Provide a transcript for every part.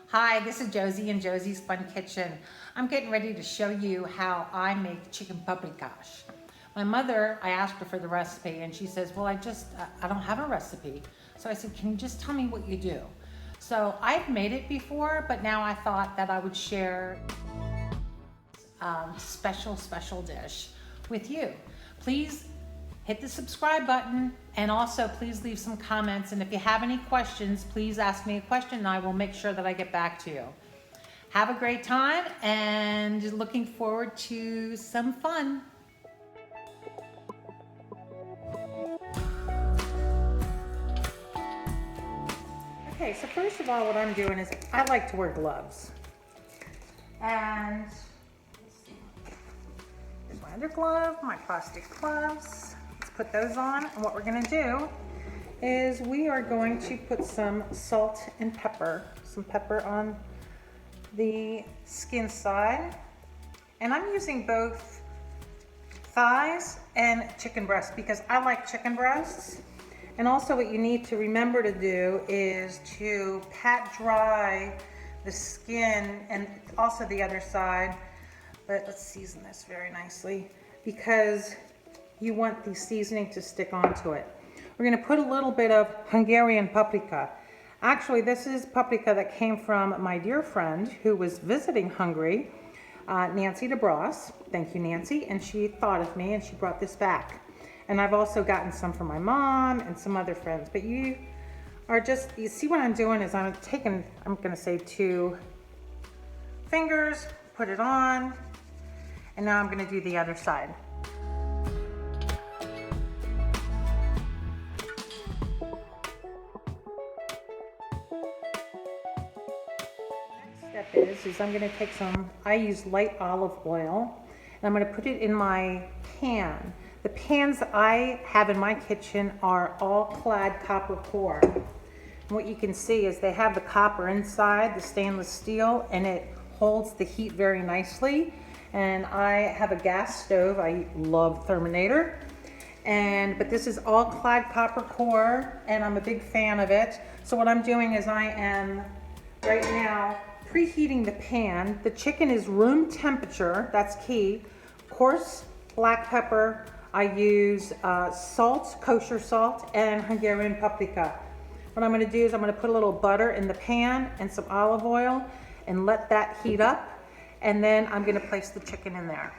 Hi, this is Josie in Josie's Fun Kitchen. I'm getting ready to show you how I make chicken paprikash. My mother, I asked her for the recipe and she says, well, I don't have a recipe. So I said, can you just tell me what you do? So I've made it before, but now I thought that I would share special dish with you. Please hit the subscribe button and also please leave some comments, and if you have any questions, please ask me a question and I will make sure that I get back to you. Have a great time and looking forward to some fun. Okay, so first of all, what I'm doing is I like to wear gloves. And here's my other glove, my plastic gloves. Let's put those on, and what we're gonna do is we are going to put some salt and pepper, some pepper on the skin side. And I'm using both thighs and chicken breasts because I like chicken breasts. And also what you need to remember to do is to pat dry the skin and also the other side. But let's season this very nicely because you want the seasoning to stick onto it. We're going to put a little bit of Hungarian paprika. Actually, this is paprika that came from my dear friend who was visiting Hungary, Nancy DeBross. Thank you, Nancy. And she thought of me and she brought this back. And I've also gotten some from my mom and some other friends. But you see what I'm doing is I'm going to say 2 fingers, put it on, and now I'm going to do the other side. Step is I'm going to take I use light olive oil, and I'm going to put it in my pan. The pans that I have in my kitchen are all Clad copper core. And what you can see is they have the copper inside, the stainless steel, and it holds the heat very nicely. And I have a gas stove. I love Therminator. But this is all Clad copper core, and I'm a big fan of it. So what I'm doing is I am right now preheating the pan. The chicken is room temperature, that's key. Coarse black pepper. I use salt, kosher salt, and Hungarian paprika. What I'm going to do is I'm going to put a little butter in the pan and some olive oil and let that heat up. And then I'm going to place the chicken in there.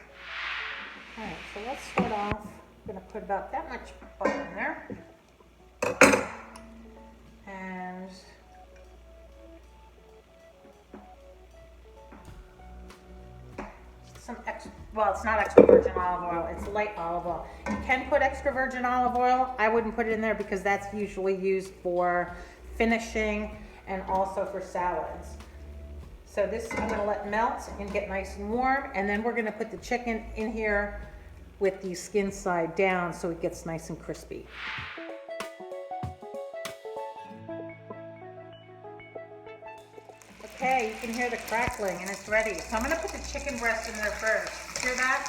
All right, so let's start off. I'm going to put about that much butter in there. And it's not extra virgin olive oil, it's light olive oil. You can put extra virgin olive oil. I wouldn't put it in there because that's usually used for finishing and also for salads. So this I'm going to let melt and get nice and warm, and then we're going to put the chicken in here with the skin side down so it gets nice and crispy. Okay, you can hear the crackling and it's ready. So I'm going to put the chicken breast in there first. Hear that?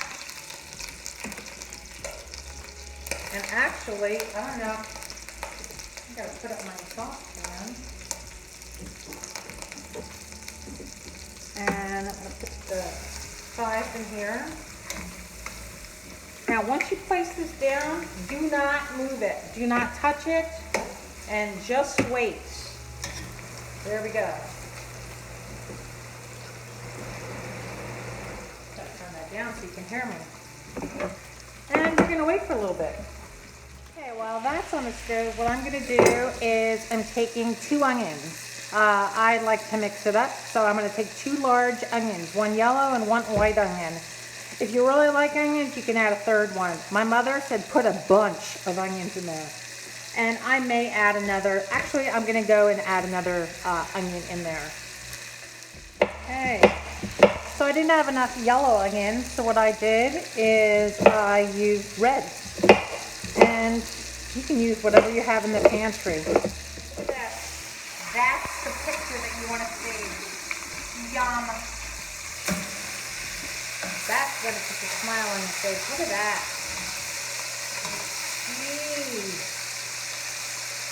And actually, I don't know, I got to put up my saucepan. And I'm going to put the thighs in here. Now, once you place this down, do not move it. Do not touch it, and just wait. There we go. Down so you can hear me. And you're going to wait for a little bit. Okay, while that's on the stove, what I'm going to do is I'm taking 2 onions. I like to mix it up, so I'm going to take 2 large onions, 1 yellow and 1 white onion. If you really like onions, you can add a 3rd one. My mother said put a bunch of onions in there. And I may add another, actually I'm going to go and add another onion in there. Okay. So I didn't have enough yellow onion, so what I did is I used red. And you can use whatever you have in the pantry. That's the picture that you want to see. Yum. That's going to put a smile on your face. Look at that.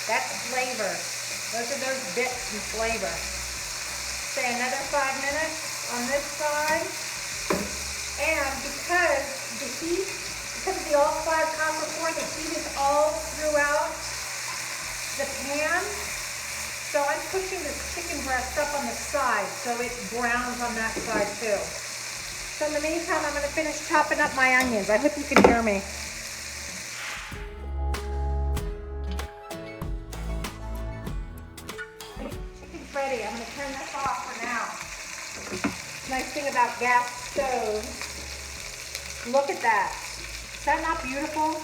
That's flavor. Those are those bits and flavor. say another 5 minutes on this side. And because the heat, because of the all Clad copper corn, the heat is all throughout the pan. So I'm pushing this chicken breast up on the side so it browns on that side too. So in the meantime, I'm going to finish chopping up my onions. I hope you can hear me. Chicken's ready. I'm going to turn this off for now. Nice thing about gas stoves. Look at that. Is that not beautiful?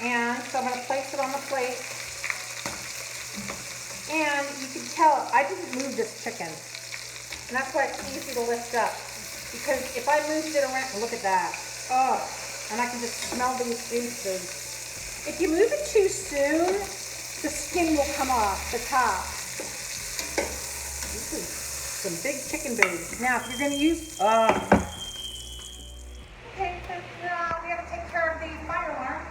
And so I'm going to place it on the plate. And you can tell I didn't move this chicken. And that's why it's easy to lift up. Because if I moved it around, look at that. Oh, and I can just smell these juices. If you move it too soon, the skin will come off the top. This is some big chicken boobs. Now, if you're going to use, okay, so we have to take care of the fire alarm.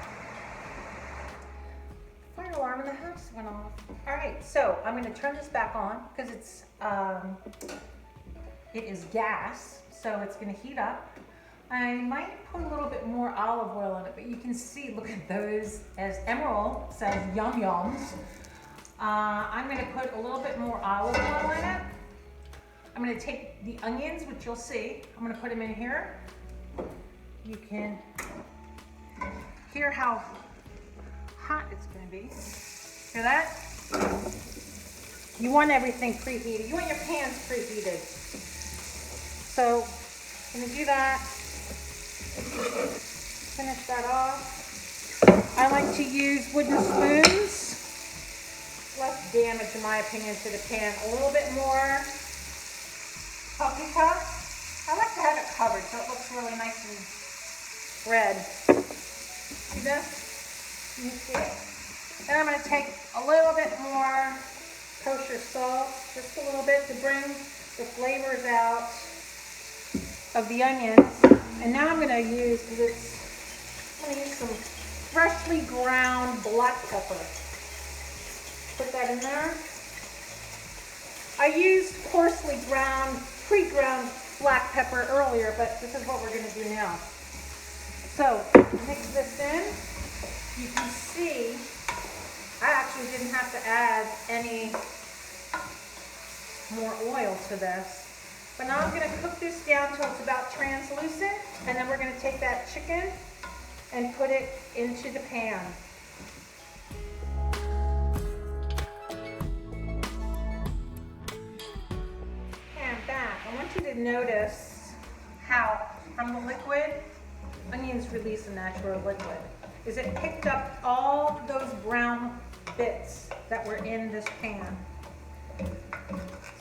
Fire alarm in the house went off. All right, so I'm going to turn this back on because it is gas, so it's going to heat up. I might put a little bit more olive oil in it, but you can see, look at those, as Emerald says, yum yums. I'm going to put a little bit more olive oil in it. I'm going to take the onions, which you'll see. I'm going to put them in here. You can hear how hot it's going to be. Hear that? You want everything preheated. You want your pans preheated. So I'm going to do that. Finish that off. I like to use wooden spoons. Less damage, in my opinion, to the pan. A little bit more paprika. I like to have it covered so it looks really nice and red. See this? You see it? Then I'm going to take a little bit more kosher salt, just a little bit to bring the flavors out of the onions. And now I'm going to use some freshly ground black pepper. Put that in there. I used coarsely ground, pre-ground black pepper earlier, but this is what we're going to do now. So mix this in. You can see I actually didn't have to add any more oil to this. But now I'm going to cook this down till it's about translucent, and then we're going to take that chicken and put it into the pan. And back. I want you to notice how from the liquid, onions release a natural liquid. Is it picked up all those brown bits that were in this pan.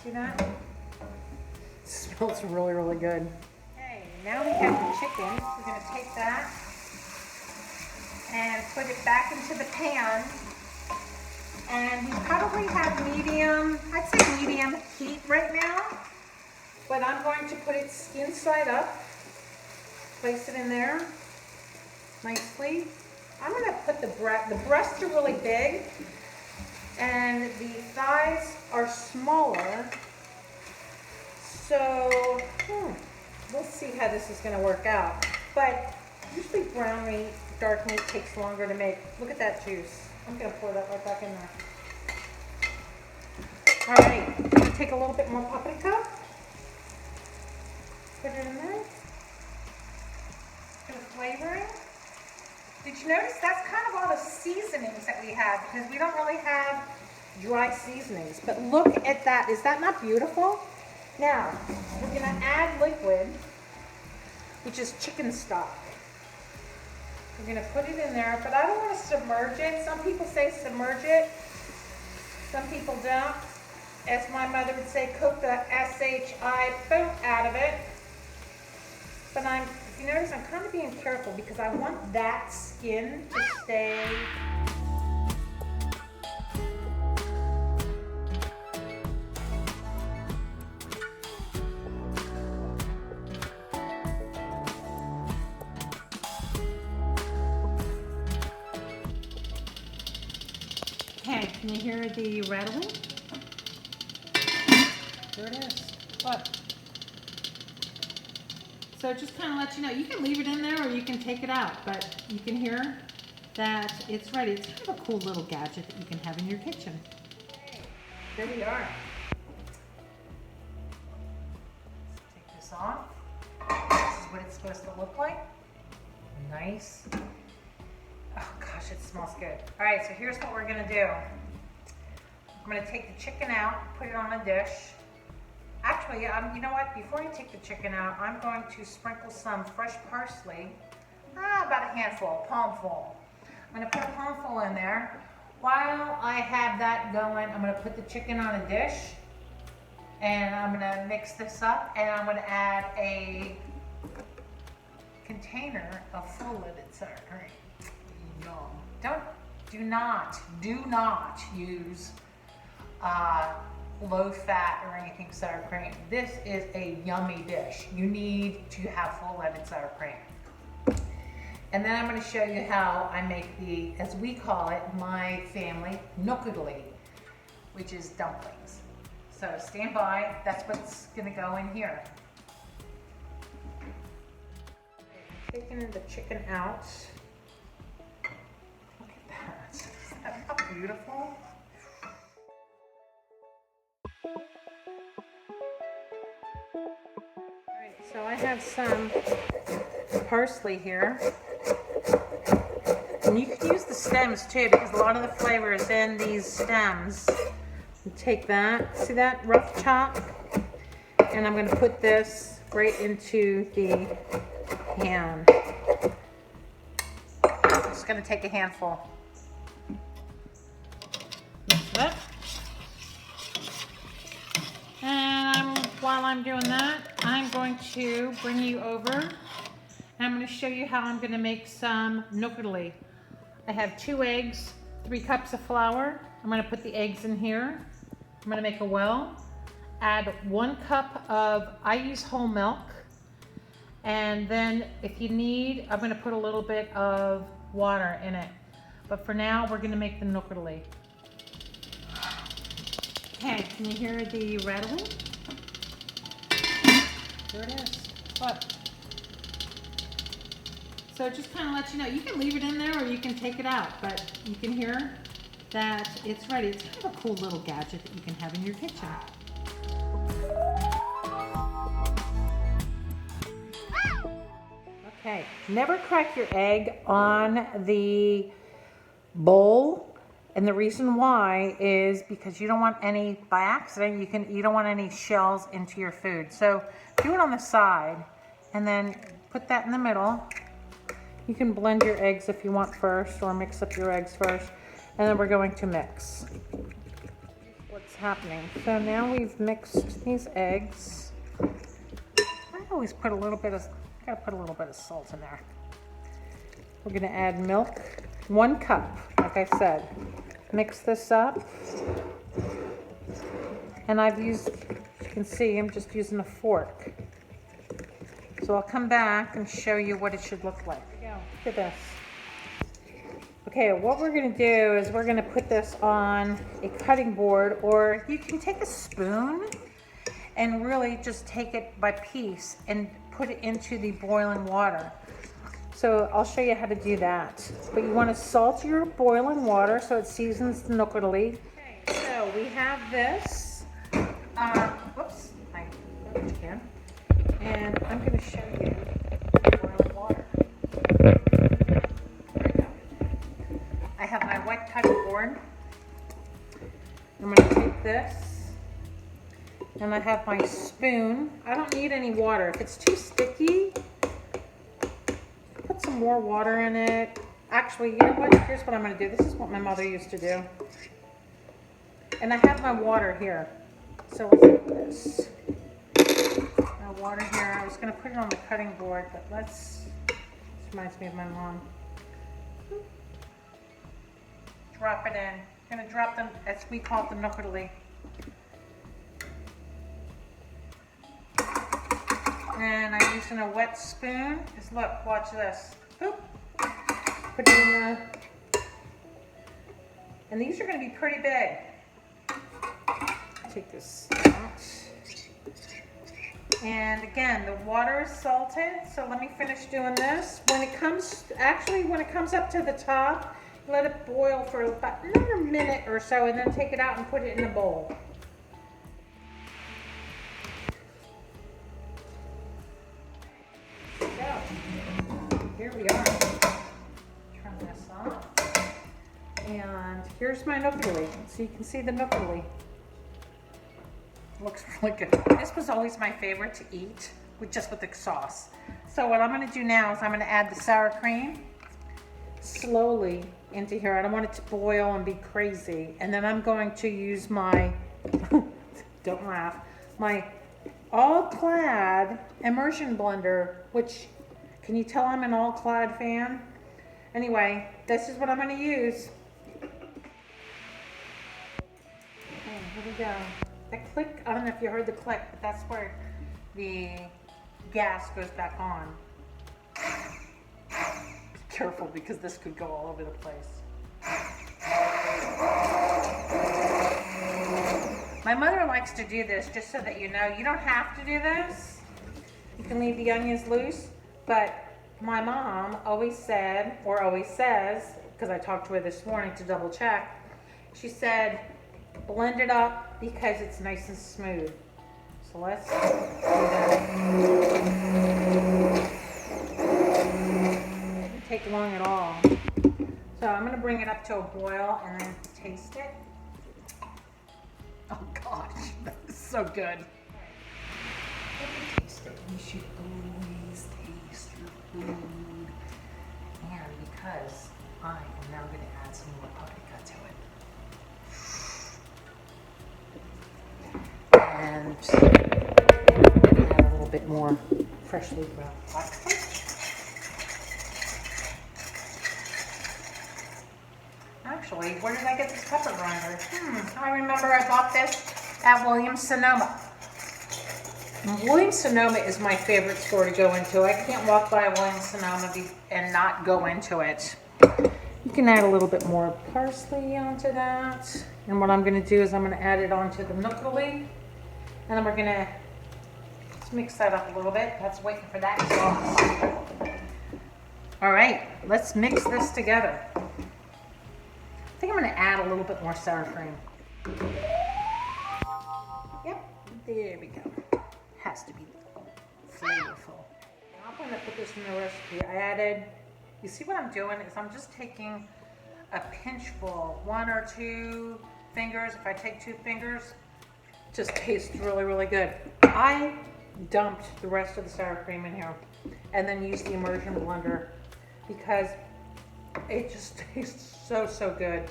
See that? It smells really, really good. Okay, now we have the chicken. We're going to take that and put it back into the pan. And we probably have medium, I'd say medium heat right now. But I'm going to put it skin side up. Place it in there nicely. I'm going to put the breasts are really big and the thighs are smaller. So we'll see how this is going to work out. But usually brown meat, dark meat takes longer to make. Look at that juice. I'm going to pour that right back in there. All right, I'm going to take a little bit more paprika. Put it in there. For the flavoring. Did you notice that's kind of all the seasonings that we have, because we don't really have dry seasonings. But look at that. Is that not beautiful? Now, we're going to add liquid, which is chicken stock. We're going to put it in there, but I don't want to submerge it. Some people say submerge it. Some people don't. As my mother would say, cook the S-H-I boat out of it. But if you notice, I'm kind of being careful because I want that skin to stay. Okay, can you hear the rattling? There it is. What? So just kind of let you know, you can leave it in there or you can take it out, but you can hear that it's ready. It's kind of a cool little gadget that you can have in your kitchen. Okay, there we are. Let's take this off. This is what it's supposed to look like. Nice. Oh gosh, it smells good. All right, so here's what we're gonna do. I'm gonna take the chicken out, put it on a dish. Actually, you know what? Before I take the chicken out, I'm going to sprinkle some fresh parsley, about a handful, a palmful. I'm gonna put a palmful in there. While I have that going, I'm gonna put the chicken on a dish, and I'm gonna mix this up, and I'm gonna add a container of full-lidded sour cream. Yum. Do not use low fat or anything sour cream. This is a yummy dish. You need to have full-lidded sour cream. And then I'm going to show you how I make the, as we call it, my family, nukudli, which is dumplings. So stand by, that's what's going to go in here. Taking the chicken out. Look at that. Isn't that how beautiful? Alright, so I have some parsley here. And you could use the stems too, because a lot of the flavor is in these stems. You take that, see that rough chop? And I'm going to put this right into the pan. I'm just going to take a handful. Mix it up. And while I'm doing that, I'm going to bring you over and I'm going to show you how I'm going to make some nukudli. I have 2 eggs, 3 cups of flour. I'm going to put the eggs in here. I'm going to make a well. Add 1 cup of, I use whole milk. And then if you need, I'm going to put a little bit of water in it. But for now, we're going to make the nukudli. Okay, can you hear the rattling? There it is. What? So just kind of let you know, you can leave it in there or you can take it out, but you can hear that it's ready. It's kind of a cool little gadget that you can have in your kitchen. Okay, never crack your egg on the bowl. And the reason why is because you don't want any, by accident, you don't want any shells into your food. So do it on the side and then put that in the middle. You can blend your eggs if you want first or mix up your eggs first. And then we're going to mix. What's happening? So now we've mixed these eggs. I always put a little bit of, gotta put a little bit of salt in there. We're gonna add milk, 1 cup, like I said. Mix this up. And I've used, as you can see, I'm just using a fork. So I'll come back and show you what it should look like. Here we go. Look at this. Okay, what we're gonna do is we're gonna put this on a cutting board, or you can take a spoon and really just take it by piece and put it into the boiling water. So I'll show you how to do that. But you want to salt your boiling water so it seasons the nukudli. Okay, so we have this. Whoops, I put it again. And I'm going to show you the boiling water. There we go. I have my white cutting board. I'm going to take this. And I have my spoon. I don't need any water. If it's too sticky, put some more water in it. Actually, you know what? Here's what I'm going to do. This is what my mother used to do. And I have my water here. So let's do this. My water here. I was going to put it on the cutting board, but this reminds me of my mom. Drop it in. I'm going to drop them, as we call it, the nukudli. And I'm using a wet spoon. Just look, watch this. Boop. Put it in the, and these are going to be pretty big. Take this that. And again, the water is salted, so let me finish doing this. When it comes up to the top, let it boil for about another minute or so, and then take it out and put it in a bowl. So, here we are. Turn this off. And here's my gnocchi. So you can see the gnocchi. Looks really good. This was always my favorite to eat, with the sauce. So what I'm gonna do now is I'm gonna add the sour cream slowly into here. I don't want it to boil and be crazy. And then I'm going to use my, don't laugh, my all Clad immersion blender, which, can you tell I'm an all Clad fan? Anyway, this is what I'm gonna use. Okay, here we go. That click, I don't know if you heard the click, but that's where the gas goes back on. Be careful because this could go all over the place. My mother likes to do this, just so that you know, you don't have to do this. You can leave the onions loose, but my mom always said, or always says, because I talked to her this morning to double check, she said, blend it up because it's nice and smooth. So let's do that. It doesn't take long at all. So I'm going to bring it up to a boil and then taste it. Oh gosh, that is so good. Let me taste it. You should always taste your food. And because I am now going to add some more paprika to it. And add a little bit more freshly ground paprika. Actually, where did I get this pepper grinder? I remember I bought this at Williams-Sonoma. Williams-Sonoma is my favorite store to go into. I can't walk by Williams-Sonoma and not go into it. You can add a little bit more parsley onto that. And what I'm going to do is I'm going to add it onto the gnocchi. And then we're going to mix that up a little bit. That's waiting for that sauce. All right, let's mix this together. I think I'm going to add a little bit more sour cream. Yep, there we go. Has to be flavorful. I'm going to put this in the recipe. I added, you see what I'm doing is I'm just taking a pinchful, 1 or 2 fingers. If I take 2 fingers, just tastes really, really good. I dumped the rest of the sour cream in here and then used the immersion blender because it just tastes so, so good.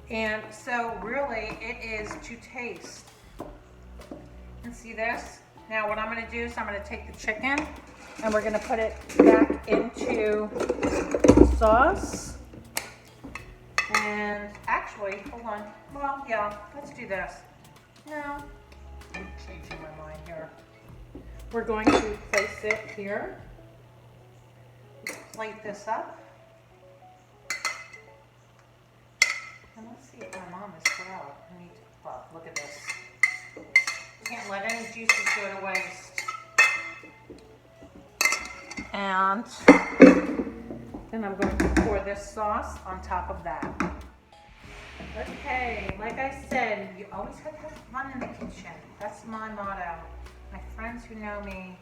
And so really it is to taste. And see this? Now what I'm going to do is I'm going to take the chicken and we're going to put it back into the sauce. And actually, hold on. Well, yeah, let's do this. No, I'm changing my mind here. We're going to place it here. Plate this up. And let's see if my mom is proud. Well, look at this. Can't let any juices go to waste. And then I'm going to pour this sauce on top of that. Okay, like I said, you always have to have fun in the kitchen. That's my motto. My friends who know me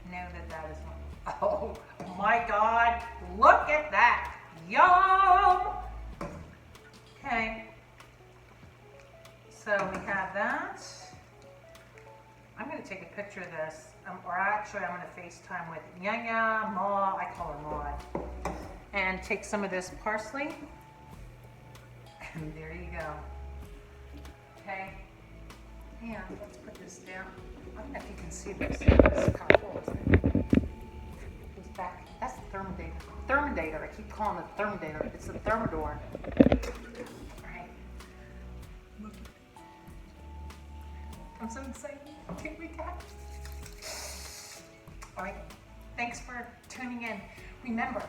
know that that is my... Oh my God, look at that. Yum! Okay, so we have that. I'm going to take a picture of this, or actually I'm going to FaceTime with Yanya, Ma, I call her Ma, and take some of this parsley, and there you go. Okay, and let's put this down. I don't know if you can see this. This is kind of cool, isn't it? Goes back. That's the thermodator. Thermodator. I keep calling it thermodator. It's the thermidor. All right. I'm so excited. Can't wait to have it. All right. Thanks for tuning in. Remember,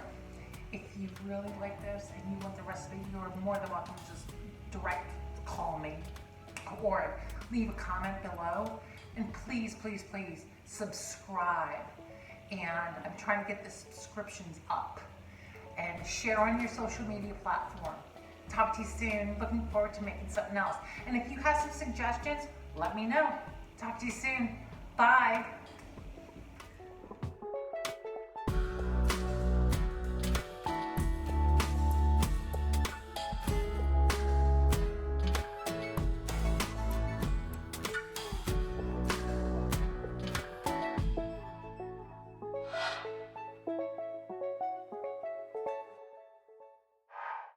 if you really like this and you want the recipe, you're more than welcome to just direct call me. or leave a comment below. And please, please, please subscribe. And I'm trying to get the subscriptions up. And share on your social media platform. Talk to you soon. Looking forward to making something else. And if you have some suggestions, let me know. Talk to you soon. Bye.